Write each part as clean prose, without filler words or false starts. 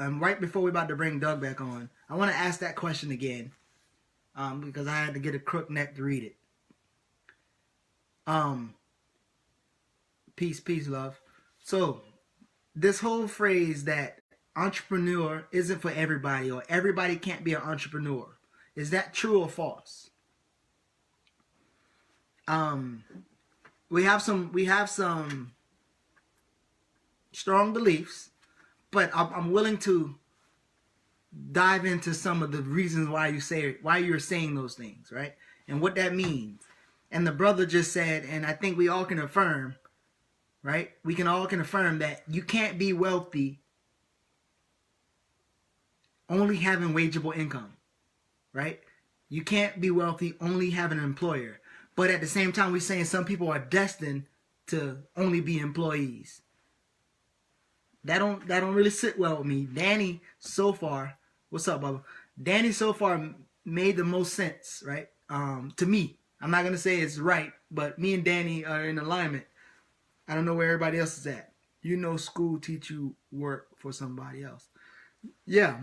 right before we're about to bring Doug back on, I want to ask that question again, because I had to get a crook neck to read it. Peace, love. So this whole phrase that entrepreneur isn't for everybody, or everybody can't be an entrepreneur, is that true or false? We have some strong beliefs, but I'm willing to dive into some of the reasons why you're saying those things, right? And what that means. And the brother just said, and I think we all can affirm, right? We can all affirm that you can't be wealthy only having wageable income, right? You can't be wealthy only having an employer. But at the same time, we're saying some people are destined to only be employees. That don't really sit well with me. Danny, so far, what's up, Bubba? Danny so far made the most sense, right? To me. I'm not gonna say it's right, but me and Danny are in alignment. I don't know where everybody else is at. You know, school teach you work for somebody else. Yeah,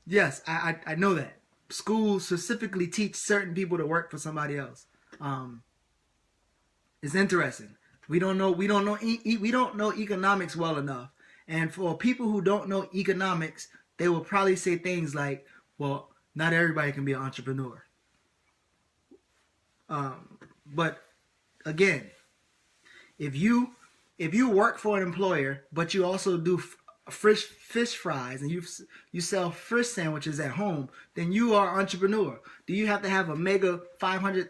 yes, I know that. Schools specifically teach certain people to work for somebody else. It's interesting. We don't know economics well enough. And for people who don't know economics, they will probably say things like, well, not everybody can be an entrepreneur. But again, if you work for an employer, but you also do fish fries and you sell fish sandwiches at home, then you are an entrepreneur. Do you have to have a mega 500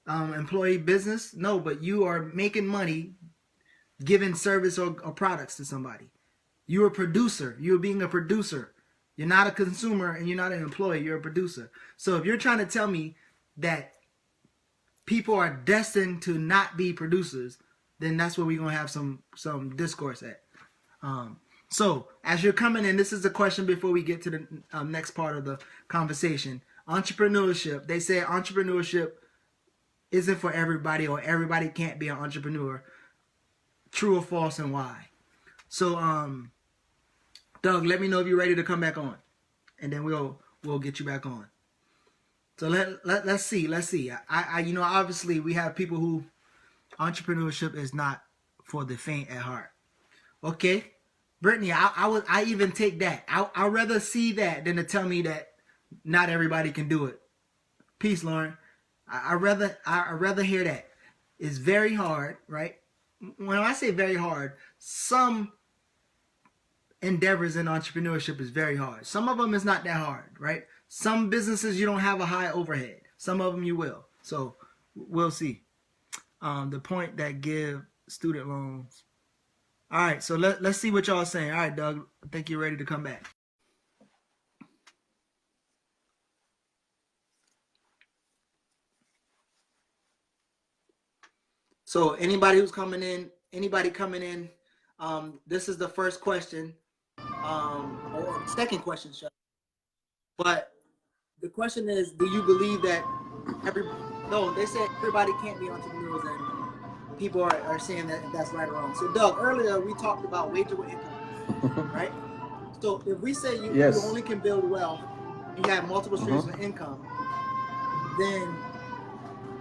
employee business? No, but you are making money giving service or products to somebody. You're a producer. You're being a producer. You're not a consumer and you're not an employee. You're a producer. So if you're trying to tell me that people are destined to not be producers, then that's where we're going to have some discourse at. So as you're coming in, this is a question before we get to the next part of the conversation. Entrepreneurship. They say entrepreneurship isn't for everybody, or everybody can't be an entrepreneur. True or false, and why? So, Doug, let me know if you're ready to come back on, and then we'll get you back on. So let's see. I obviously we have people who entrepreneurship is not for the faint at heart. Okay, Brittany, I even take that. I'd rather see that than to tell me that not everybody can do it. Peace, Lauren. I'd rather hear that. It's very hard, right? When I say very hard, some endeavors in entrepreneurship is very hard. Some of them is not that hard, right? Some businesses you don't have a high overhead. Some of them you will. So we'll see. The point that give student loans. All right, so let's see what y'all are saying. All right, Doug, I think you're ready to come back. So anybody coming in, this is the first question, or second question, but the question is, do you believe that they said everybody can't be entrepreneurs, and people are saying that that's right or wrong. So Doug, earlier we talked about wageable income, right? So if we say you only can build wealth, you have multiple streams of income, then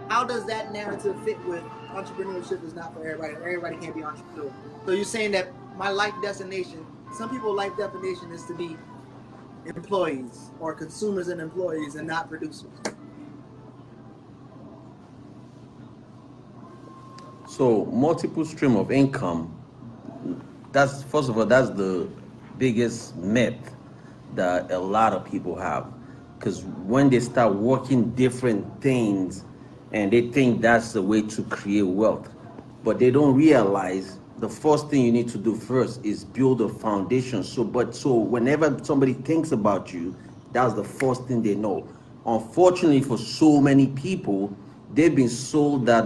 how does that narrative fit with entrepreneurship is not for everybody? Everybody can't be an entrepreneur. So you're saying that my life destination, some people's life definition is to be employees or consumers and employees and not producers. So multiple stream of income, that's first of all, that's the biggest myth that a lot of people have. Because when they start working different things, and they think that's the way to create wealth, but they don't realize the first thing you need to do first is build a foundation. So whenever somebody thinks about you, that's the first thing they know. Unfortunately for so many people, they've been sold that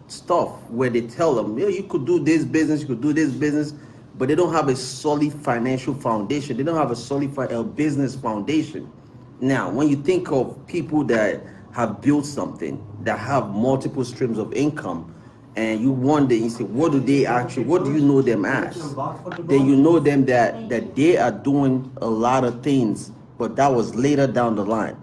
stuff where they tell them, yeah, you could do this business, you could do this business, but they don't have a solid financial foundation. They don't have a solid business foundation. Now, when you think of people that have built something, that have multiple streams of income, and you wonder, you say, what do they actually, what do you know them as? Then you know them that they are doing a lot of things, but that was later down the line.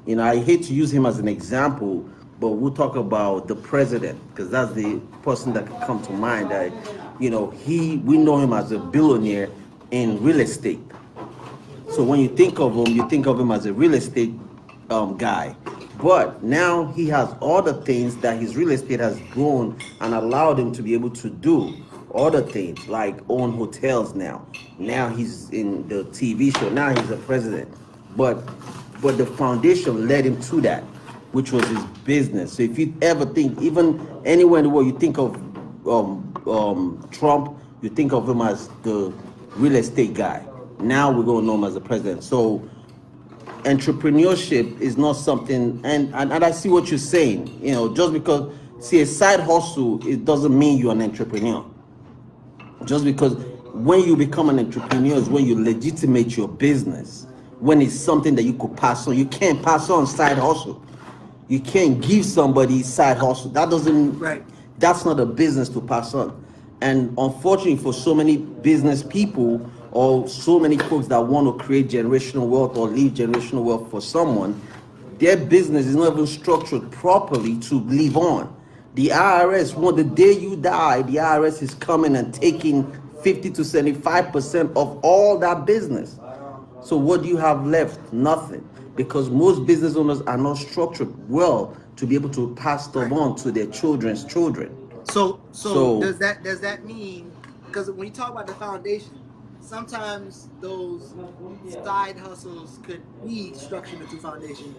I hate to use him as an example, but we'll talk about the president, because that's the person that can come to mind. That we know him as a billionaire in real estate. So when you think of him, you think of him as a real estate guy. But now he has all the things that his real estate has grown and allowed him to be able to do. Other things like own hotels now. Now he's in the TV show. Now he's a president. But the foundation led him to that, which was his business. So if you ever think, even anywhere in the world, you think of Trump, you think of him as the real estate guy. Now we're going to know him as a president. So entrepreneurship is not something, and I see what you're saying. Just because, see, a side hustle, it doesn't mean you're an entrepreneur. Just because when you become an entrepreneur is when you legitimate your business, when it's something that you could pass on. You can't pass on side hustle. You can't give somebody side hustle. That doesn't, Right. That's not a business to pass on. And unfortunately for so many business people, or so many folks that want to create generational wealth or leave generational wealth for someone, their business is not even structured properly to live on. The IRS, the day you die, the IRS is coming and taking 50 to 75% of all that business. So what do you have left? Nothing. Because most business owners are not structured well to be able to pass them on to their children's children. So does that mean, because when you talk about the foundation, sometimes those side hustles could be structured into foundation.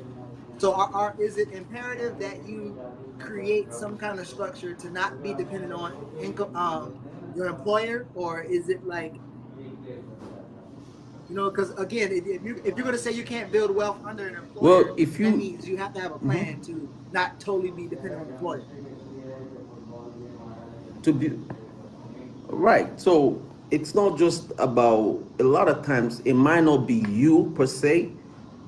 So is it imperative that you create some kind of structure to not be dependent on income, your employer, or is it like, because again, if you're going to say you can't build wealth under an employer, Well, that means you have to have a plan to not totally be dependent on the employer. To be right. So it's not just about, a lot of times it might not be you per se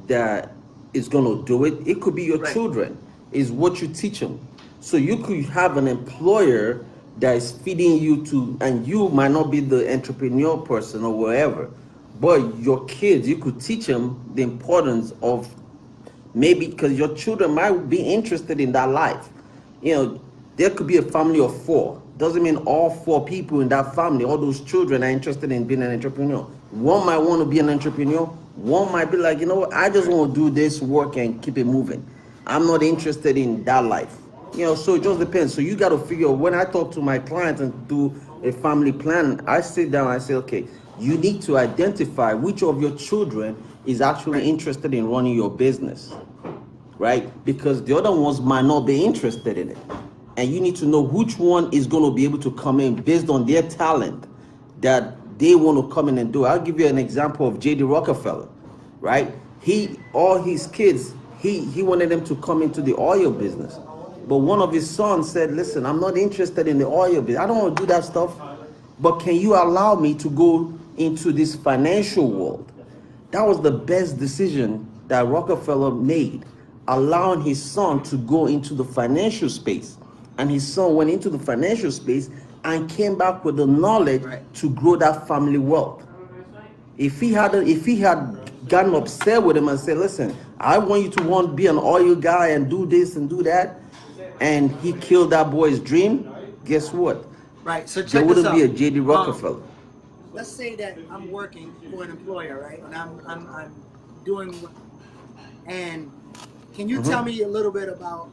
that is going to do it. It could be your children, is what you teach them. So you could have an employer that is feeding you to, and you might not be the entrepreneur person or whatever, but your kids, you could teach them the importance of, maybe because your children might be interested in that life. There could be a family of 4. Doesn't mean all 4 people in that family, all those children, are interested in being an entrepreneur. One might want to be an entrepreneur. One might be like, what, I just want to do this work and keep it moving. I'm not interested in that life. So it just depends. So you got to figure, when I talk to my clients and do a family plan, I sit down, I say, okay, you need to identify which of your children is actually interested in running your business, right? Because the other ones might not be interested in it. And you need to know which one is going to be able to come in based on their talent that they want to come in and do. I'll give you an example of J.D. Rockefeller, right? All his kids, he wanted them to come into the oil business. But one of his sons said, listen, I'm not interested in the oil business. I don't want to do that stuff. But can you allow me to go into this financial world? That was the best decision that Rockefeller made, allowing his son to go into the financial space. And his son went into the financial space and came back with the knowledge to grow that family wealth. If he had gotten upset with him and said, listen, I want you to want to be an oil guy and do this and do that, and he killed that boy's dream, guess what? Right. So check there this wouldn't out. be a J.D. Rockefeller. Let's say that I'm working for an employer, right? And I'm doing, and can you tell me a little bit about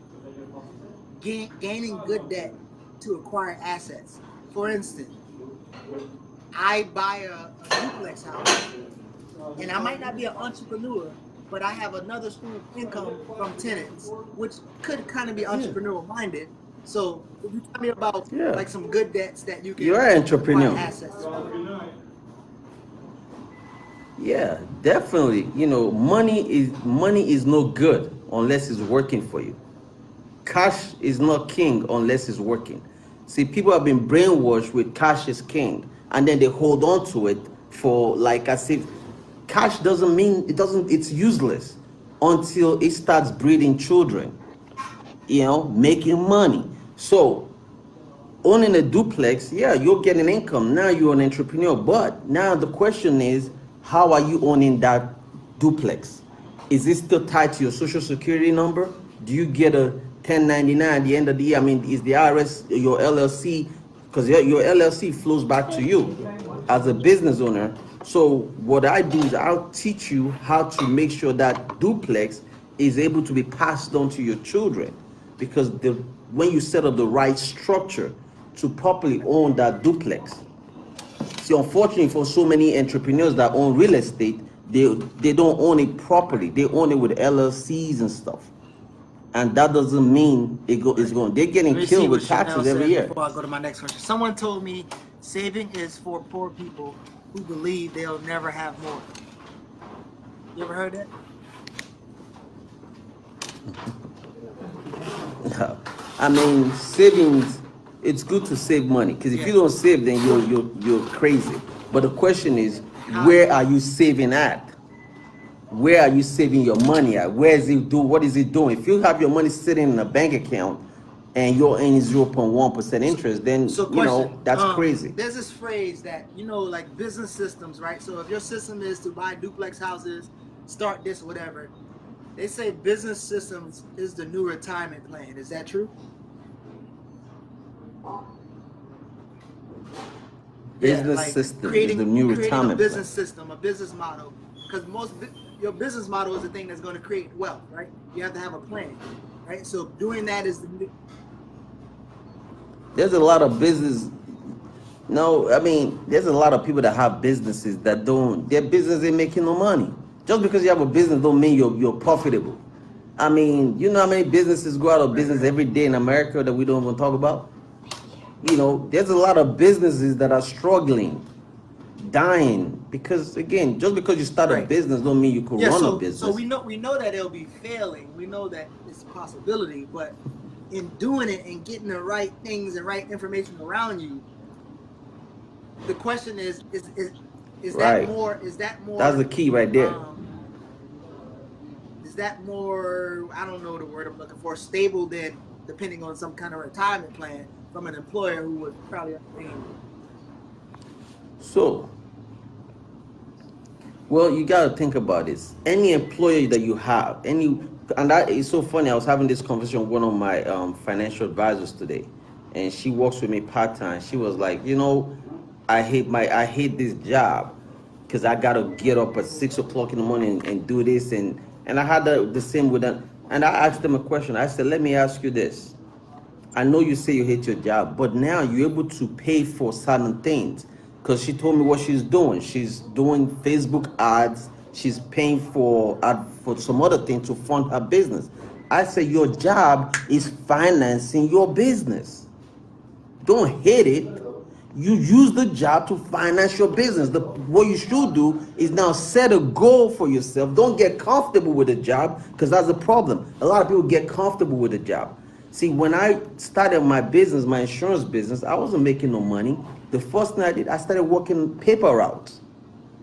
gaining good debt to acquire assets? For instance, I buy a duplex house, and I might not be an entrepreneur, but I have another stream of income from tenants, which could kind of be entrepreneurial minded. So, can you tell me about like some good debts that you can? You're an entrepreneur. Acquire assets. Yeah, definitely. Money is no good unless it's working for you. Cash is not king unless it's working. See, people have been brainwashed with cash is king, and then they hold on to it for like as if cash doesn't mean it's useless until it starts breeding children, making money. So owning a duplex, yeah, you're getting income. Now you're an entrepreneur. But now the question is, how are you owning that duplex? Is it still tied to your social security number? Do you get a 1099 at the end of the year? I mean, is the IRS your LLC? Because your LLC flows back to you as a business owner. So what I do is I'll teach you how to make sure that duplex is able to be passed on to your children, because when you set up the right structure to properly own that duplex. See, unfortunately for so many entrepreneurs that own real estate, they don't own it properly. They own it with LLCs and stuff, and that doesn't mean it's going. They're getting killed with taxes every year. Before I go to my next question, someone told me saving is for poor people who believe they'll never have more. You ever heard that? I mean, savings. It's good to save money, because if you don't save, then you're crazy. But the question is, where are you saving at? Where are you saving your money at? Where is it do? What is it doing? If you have your money sitting in a bank account and you're earning 0.1% interest, then that's crazy. There's this phrase that like business systems, right? So if your system is to buy duplex houses, start this, whatever, they say business systems is the new retirement plan. Is that true? Business system is the new retirement a business system, a business model, because your business model is the thing that's going to create wealth, right? You have to have a plan, right? So doing that is there's a lot of business. No, I mean, there's a lot of people that have businesses that their business ain't making no money. Just because you have a business don't mean you're profitable. I mean, you know how many businesses go out of business every day in America that we don't even talk about? There's a lot of businesses that are struggling, dying, because again, just because you start a business don't mean you can run a business. So we know that it'll be failing. We know that it's a possibility, but in doing it and getting the right things and right information around you, the question is that more? Is that more? That's the key right there. Is that more? I don't know the word I'm looking for. Stable than depending on some kind of retirement plan from an employer who would probably paying. So, well, you got to think about this. Any employer that you have, and that is so funny. I was having this conversation with one of my financial advisors today, and she works with me part-time. She was like, I hate this job because I got to get up at 6 o'clock in the morning and do this. And I had the same with them. And I asked them a question. I said, let me ask you this. I know you say you hate your job, but now you're able to pay for certain things. Because she told me what she's doing. She's doing Facebook ads. She's paying for some other thing to fund her business. I said, your job is financing your business. Don't hate it. You use the job to finance your business. What you should do is now set a goal for yourself. Don't get comfortable with a job, because that's the problem. A lot of people get comfortable with a job. See, when I started my business, my insurance business, I wasn't making no money. The first thing I did, I started working paper routes.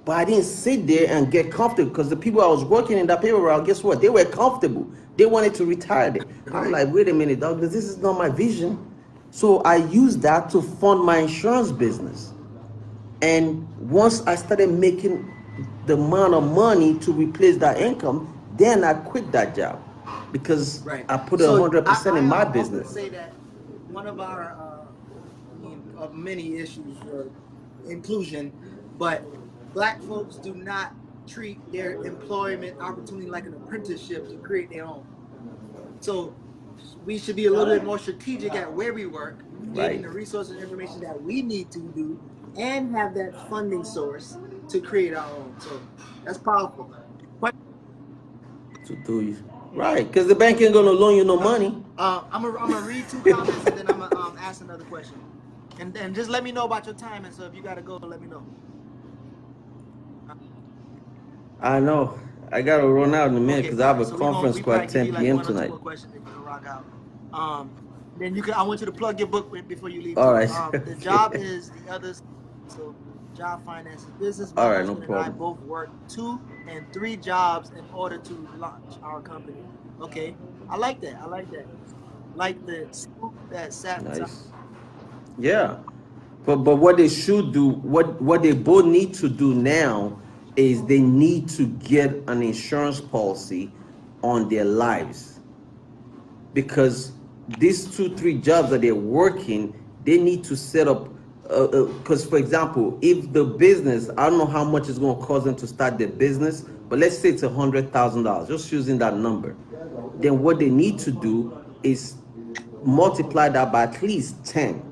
But I didn't sit there and get comfortable, because the people I was working in that paper route, guess what? They were comfortable. They wanted to retire there. I'm like, wait a minute, dog, this is not my vision. So I used that to fund my insurance business. And once I started making the amount of money to replace that income, then I quit that job, because I put 100% in my business. I say that one of our of many issues for inclusion, but Black folks do not treat their employment opportunity like an apprenticeship to create their own. So we should be a little bit more strategic at where we work, getting the resources and information that we need to do, and have that funding source to create our own. So that's powerful. To do you right, because the bank ain't gonna loan you no money. I'm gonna read 2 comments and then I'm gonna ask another question, and just let me know about your timing. So if you gotta go, let me know. I know. I gotta run out in a minute because I have a conference call at 10 p.m. tonight. Then I want you to plug your book before you leave. All right. The job is the others. So job finances business. All right, no problem. And I problem. both work 2 and 3 jobs in order to launch our company. Okay, I like that. Like the that sat. Nice. Yeah. But what they should do, what they both need to do now is they need to get an insurance policy on their lives, because these 2 3 jobs that they're working, they need to set up, because for example, if the business, I don't know how much it's going to cost them to start their business, but let's say it's $100,000, just using that number, then what they need to do is multiply that by at least 10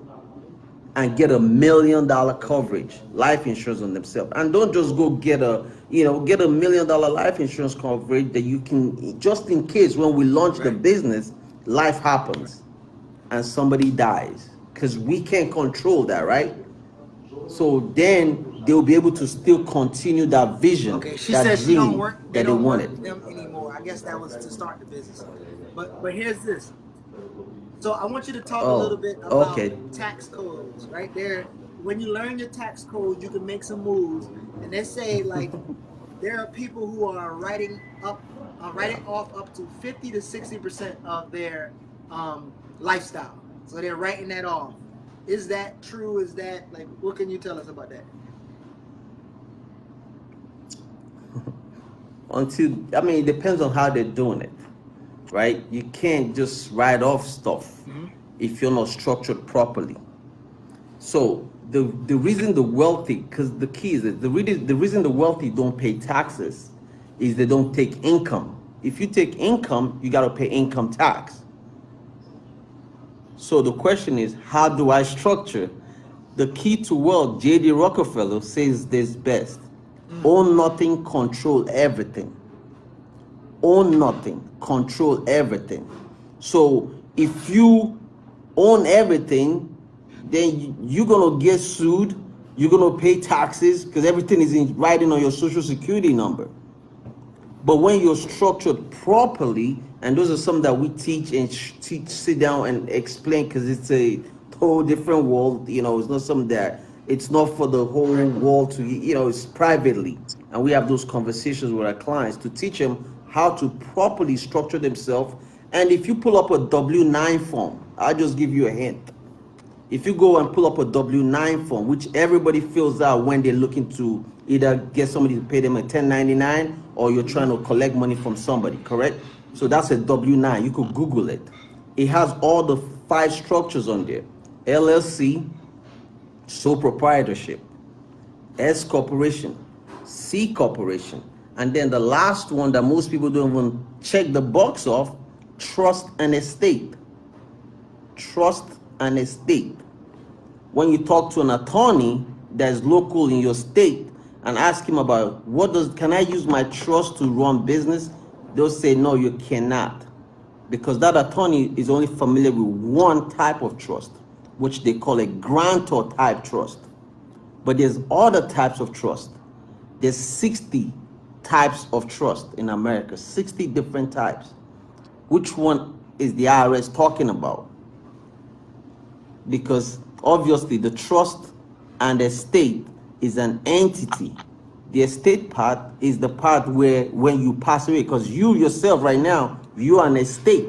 and get $1 million coverage life insurance on themselves. And don't just go get get $1 million life insurance coverage that you can, just in case when we launch the business, life happens and somebody dies, because we can't control that, right? So then they'll be able to still continue that vision, Okay, she that said she don't dream work. They that they don't work wanted. with them anymore. I guess that was to start the business. But here's this. So I want you to talk a little bit about tax codes, right there. When you learn your tax code, you can make some moves. And they say like there are people who are writing off up to 50 to 60% of their lifestyle. So they're writing that off. Is that true? Is that like, what can you tell us about that? It depends on how they're doing it, right? You can't just write off stuff if you're not structured properly. So the reason the wealthy, because the key is that the reason the wealthy don't pay taxes is they don't take income. If you take income, you got to pay income tax. So the question is, how do I structure? The key to wealth, J.D. Rockefeller says this best: own nothing, control everything. Own nothing, control everything. So if you own everything, then you're gonna get sued, you're gonna pay taxes, because everything is in writing on your social security number. But when you're structured properly, and those are some that we teach and sit down and explain, because it's a whole different world. It's not something that, it's not for the whole world to, it's privately. And we have those conversations with our clients to teach them how to properly structure themselves. And if you pull up a W-9 form, I'll just give you a hint. If you go and pull up a W-9 form, which everybody fills out when they're looking to either get somebody to pay them a 1099, or you're trying to collect money from somebody, correct? So that's a W-9. You could Google it. It has all the 5 structures on there: LLC, sole proprietorship, S corporation, C corporation, and then the last one that most people don't even check the box of, trust and estate. Trust and estate. When you talk to an attorney that's local in your state and ask him about can I use my trust to run business, they'll say no, you cannot, because that attorney is only familiar with one type of trust, which they call a grantor type trust. But there's other types of trust. There's 60 types of trust in America, 60 different types. Which one is the IRS talking about? Because obviously the trust and estate is an entity. The estate part is the part where when you pass away, because you yourself right now, you are an estate.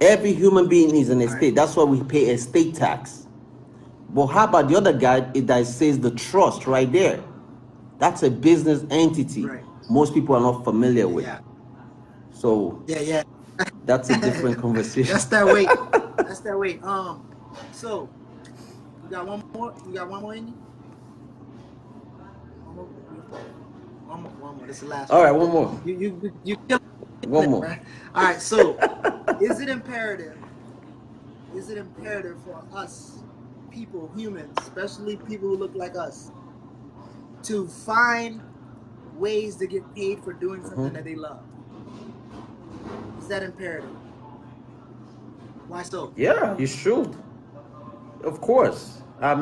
Every human being is an estate. That's why we pay estate tax. But how about the other guy that says the trust right there? That's a business entity. Right. Most people are not familiar with. Yeah. So Yeah. that's a different conversation. That's that weight. That's that weight. So you got one more? You got one more in you? One more. This is the last one. All right, one more. You kill it, One more. right? All right, so is it imperative for us people, humans, especially people who look like us, to find ways to get paid for doing something that they love? Is that imperative? Why so? Yeah, you should. Of course. I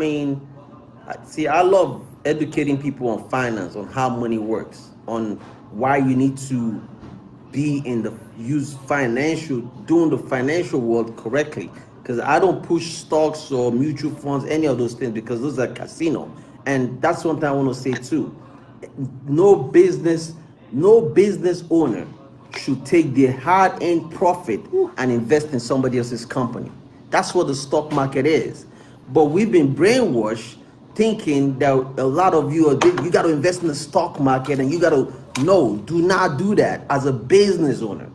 love educating people on finance, on how money works, on why you need to be doing the financial world correctly. Because I don't push stocks or mutual funds, any of those things, because those are casino. And that's one thing I want to say too. No business owner should take their hard-earned profit and invest in somebody else's company. That's what the stock market is. But we've been brainwashed thinking that a lot of you you got to invest in the stock market, and you got to, no, do not do that. As a business owner,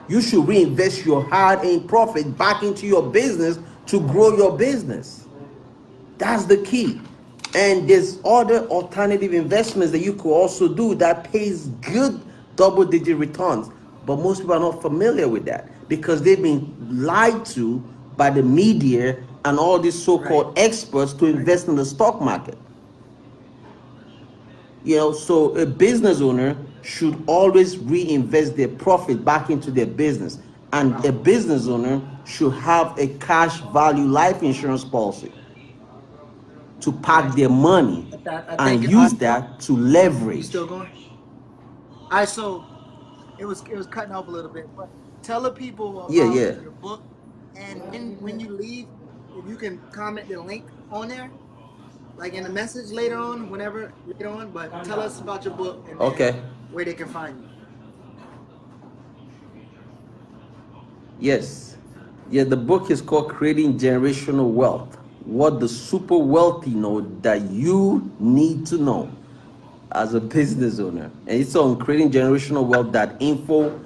you should reinvest your hard-earned profit back into your business to grow your business. That's the key. And there's other alternative investments that you could also do that pays good double-digit returns. But most people are not familiar with that because they've been lied to by the media and all these so-called experts to invest in the stock market. So a business owner should always reinvest their profit back into their business. And a business owner should have a cash value life insurance policy to park their money and use that to leverage. Still going? All right, so it was cutting off a little bit, but tell the people about your book, and when you leave, if you can comment the link on there, like in the message later on, later on. But tell us about your book and where they can find you. Yes. Yeah, the book is called Creating Generational Wealth. What the super wealthy know that you need to know as a business owner. And it's on creatinggenerationalwealth.info.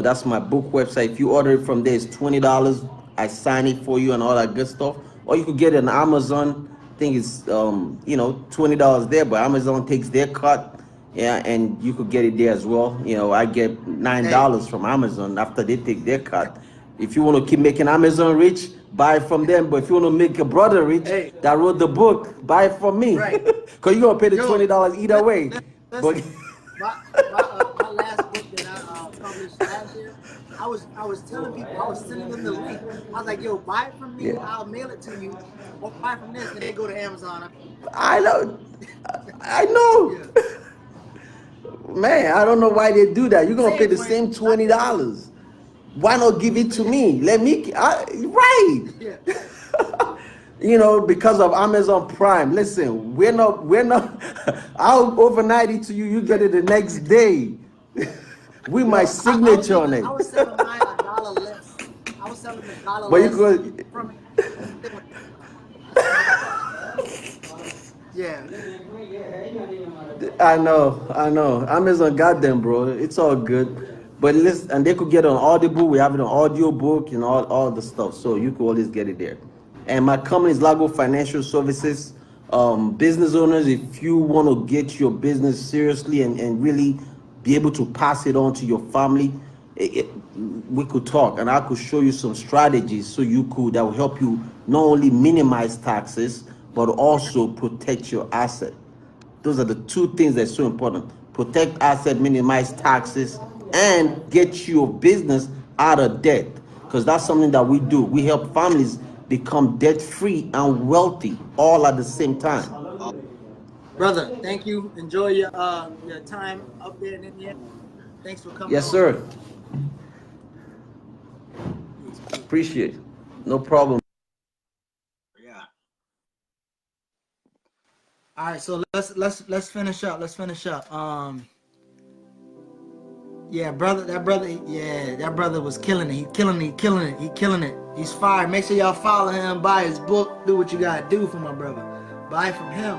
That's my book website. If you order it from there, it's $20. I sign it for you and all that good stuff. Or you could get it on Amazon. I think it's $20 there, but Amazon takes their cut. Yeah, and you could get it there as well. I get $9 from Amazon after they take their cut. If you want to keep making Amazon rich, buy it from them. But if you want to make your brother rich that wrote the book, buy it from me. Because you're going to pay the $20 either way. But my last book that I published last year, I was telling people, I was sending them the link. I was like, yo, buy it from me, I'll mail it to you. Or buy from this, and they go to Amazon. I know. Man, I don't know why they do that. You're going to pay the same $20. Why not give it to me? Let me, right. Because of Amazon Prime. Listen, we're not, I'll overnight it to you. You get it the next day. With my signature on it. I was selling mine $1 less. I was selling $1 But less. you could. Yeah. I know. Amazon got them, bro. It's all good. But listen, and they could get it on Audible. We have it on audio book and all the stuff. So you could always get it there. And my company is Lago Financial Services. Business owners, if you want to get your business seriously and really be able to pass it on to your family, we could talk and I could show you some strategies that will help you not only minimize taxes, but also protect your asset. Those are the two things that's so important. Protect asset, minimize taxes, and get your business out of debt. Because that's something that we do. We help families become debt-free and wealthy all at the same time. Brother, thank you. Enjoy your time up there in India. Thanks for coming. Yes, sir. Appreciate it. No problem. Yeah. All right, so let's finish up. Yeah, that brother was killing it. He killing it. He's fired. Make sure y'all follow him, buy his book, do what you gotta do for my brother. Buy from him.